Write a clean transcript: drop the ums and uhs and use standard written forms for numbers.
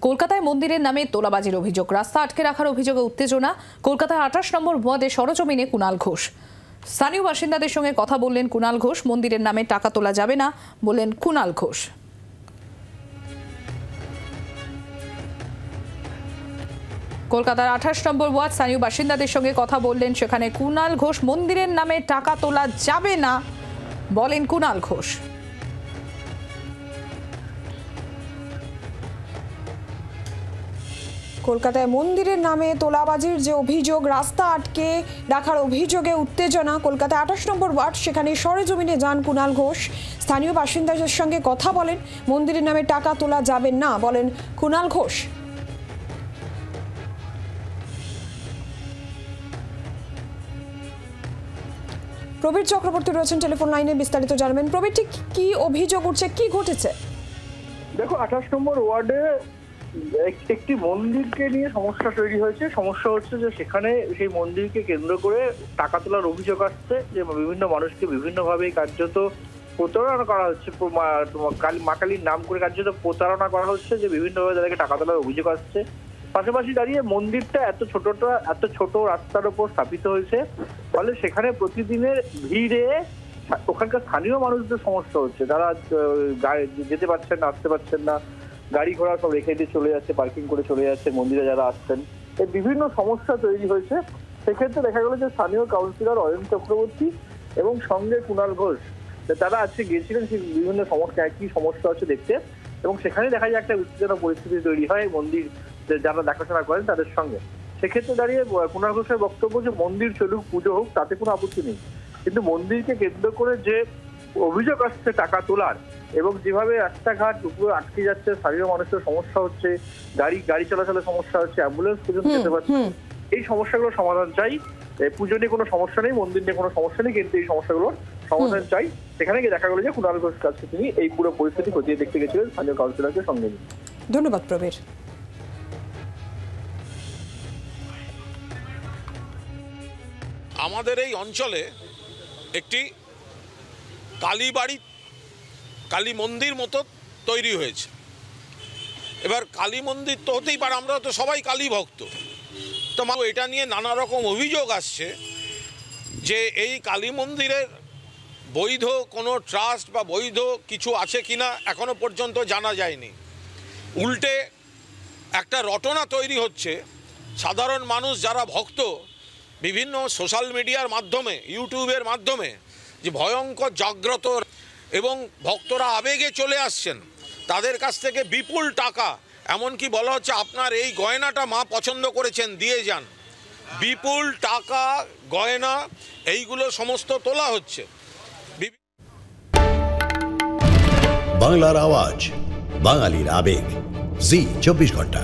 কলকাতায় মন্দিরের নামে তোলাবাজির অভিযোগ, রাস্তা আটকে রাখার অভিযোগে উত্তেজনা। কলকাতার 28 নম্বর ওয়ার্ডে সরজমিনে কুণাল ঘোষ। স্থানীয় বাসিন্দাদের সঙ্গে কথা বললেন কুণাল ঘোষ। মন্দিরের নামে টাকা তোলা যাবে না বললেন কুণাল ঘোষ। কলকাতার 28 নম্বর ওয়ার্ড স্থানীয় বাসিন্দাদের সঙ্গে কথা বললেন সেখানে কুণাল ঘোষ। মন্দিরের নামে টাকা তোলা যাবে না বলেন কুণাল ঘোষ। কলকাতায় মন্দিরের নামে তোলাবাজির যে অভিযোগ, রাস্তা আটকে রাখার অভিযোগে উত্তেজনা। কলকাতা 28 নম্বর ওয়ার্ড, সেখানে সরেজমিনে যান কুণাল ঘোষ। স্থানীয় বাসিন্দাদের সঙ্গে কথা বলেন। মন্দিরের নামে টাকা তোলা যাবে না বলেন কুণাল ঘোষ। প্রবীর চক্রবর্তী রয়েছেন টেলিফোন লাইনে, বিস্তারিত জানবেন। প্রবীর, ঠিক কি অভিযোগ উঠছে, কি ঘটেছে? দেখো, 28 নম্বর ওয়ার্ডে একটি মন্দিরকে নিয়ে সমস্যা তৈরি হয়েছে। সমস্যা হচ্ছে যে সেখানে সেই মন্দিরকে কেন্দ্র করে টাকা তোলার অভিযোগ আসছে, যে বিভিন্ন মানুষকে বিভিন্নভাবে কার্যত প্রতারণা করা হচ্ছে। মা কালীর নাম করে কার্যত প্রতারণা করা হচ্ছে, যে বিভিন্নভাবে তাদেরকে টাকা তোলার অভিযোগ আসছে। পাশাপাশি দাঁড়িয়ে মন্দিরটা এত ছোট রাস্তার উপর স্থাপিত হয়েছে, ফলে সেখানে প্রতিদিনের ভিড়ে ওখানকার স্থানীয় মানুষদের সমস্যা হচ্ছে। তারা যেতে পারছেন না, আসতে পারছেন না, গাড়ি ঘোড়া সব রেখে দিয়ে চলে যাচ্ছে, পার্কিং করে চলে যাচ্ছে মন্দিরে যারা আসছেন। এই বিভিন্ন সমস্যা তৈরি হয়েছে। সেক্ষেত্রে দেখা গেল যে স্থানীয় কাউন্সিলর অয়ন চক্রবর্তী এবং সঙ্গে কুণাল ঘোষ তারা আজকে গিয়েছিলেন সেই বিভিন্ন সমস্যা, কি সমস্যা হচ্ছে দেখতে, এবং সেখানে দেখা যায় একটা উত্তেজনক পরিস্থিতি তৈরি হয় মন্দির যারা দেখাশোনা করেন তাদের সঙ্গে। সেক্ষেত্রে দাঁড়িয়ে কুণাল ঘোষের বক্তব্য যে মন্দির চলুক, পুজো হোক, তাতে কোনো আপত্তি নেই, কিন্তু মন্দিরকে কেন্দ্র করে যে অভিযোগ আসছে টাকা তোলার, এবং যেভাবে রাস্তাঘাট পুরো আটকে যাচ্ছে, স্থানীয় মানুষের সমস্যা হচ্ছে, গাড়ি চলাচলের সমস্যা হচ্ছে, অ্যাম্বুলেন্স পর্যন্ত যেতে পারছে, এই সমস্যাগুলো সমাধান চাই। পুজো নিয়ে কোনো সমস্যা নেই, মন্দির নিয়ে কোনো সমস্যা নেই, কিন্তু এই সমস্যাগুলোর সমাধান চাই। সেখানে গিয়ে দেখা গেল যে কুণাল ঘোষ কাছে তিনি এই পুরো পরিস্থিতি খতিয়ে দেখতে গেছিলেন স্থানীয় কাউন্সিলরকে সঙ্গে নিয়ে। ধন্যবাদ প্রবীর। আমাদের এই অঞ্চলে একটি কালী মন্দির মতো তৈরি হয়েছে। এবার কালী মন্দির তো হতেই পারে, আমরা তো সবাই কালী ভক্ত, তো এটা নিয়ে নানা রকম অভিযোগ আসছে যে এই কালী মন্দিরের বৈধ কোনো ট্রাস্ট বা বৈধ কিছু আছে কিনা এখনো পর্যন্ত জানা যায়নি। উল্টে একটা রটনা তৈরি হচ্ছে। সাধারণ মানুষ যারা ভক্ত, বিভিন্ন সোশ্যাল মিডিয়ার মাধ্যমে, ইউটিউবের মাধ্যমে যে ভয়ঙ্কর জাগ্রত এবং ভক্তরা আবেগে চলে আসছেন, তাদের কাছ থেকে বিপুল টাকা, এমনকি বলা হচ্ছে আপনার এই গয়নাটা মা পছন্দ করেছেন, দিয়ে যান। বিপুল টাকা, গয়না, এইগুলো সমস্ত তোলা হচ্ছে। বাংলার আওয়াজ, বাঙালির আবেগ, জি 24 ঘন্টা।